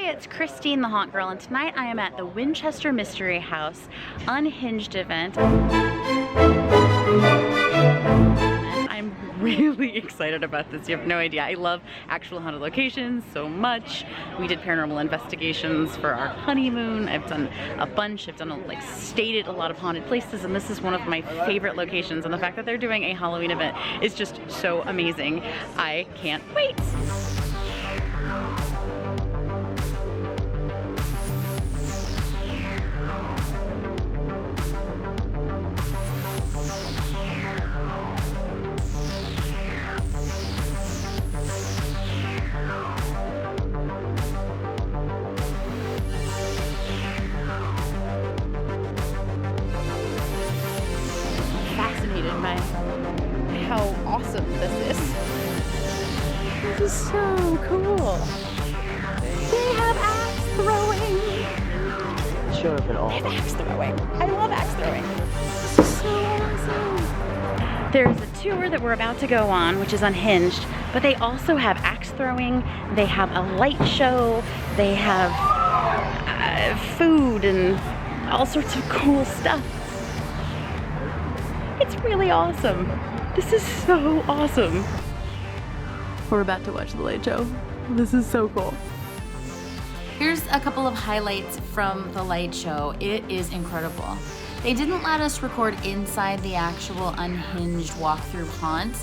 it's Christine the Haunt Girl, and tonight I am at the Winchester Mystery House UnHinged event. I'm really excited about this. You have no idea. I love actual haunted locations so much. We did paranormal investigations for our honeymoon. I've done a bunch. I've done stayed at a lot of haunted places, and this is one of my favorite locations. And the fact that they're doing a Halloween event is just so amazing. I can't wait. Fascinated by how awesome this is. This is so cool. They have axe throwing. Show up at all. They have axe throwing. I love axe throwing. This is so awesome. There's a tour that we're about to go on, which is UnHinged, but they also have axe throwing. They have a light show. They have food and all sorts of cool stuff. It's really awesome. This is so awesome. We're about to watch the light show. This is so cool. Here's a couple of highlights from the light show. It is incredible. They didn't let us record inside the actual UnHinged walkthrough haunt,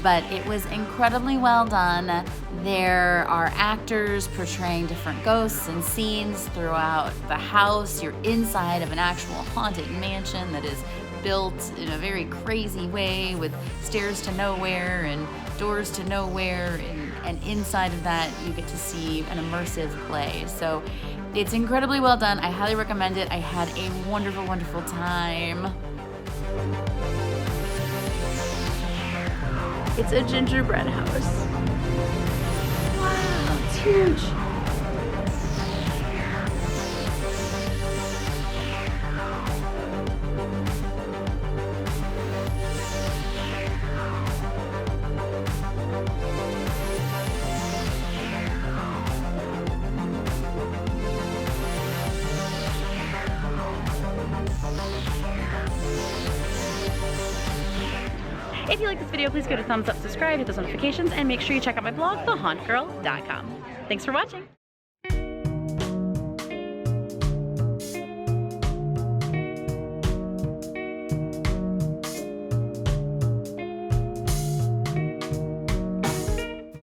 but it was incredibly well done. There are actors portraying different ghosts and scenes throughout the house. You're inside of an actual haunted mansion that is built in a very crazy way with stairs to nowhere and doors to nowhere, and inside of that you get to see an immersive play. So it's incredibly well done. I highly recommend it. I had a wonderful, wonderful time. It's a gingerbread house. Wow, it's huge. If you like this video, please go to thumbs up, subscribe, hit those notifications, and make sure you check out my blog, thehauntgirl.com. Thanks for watching.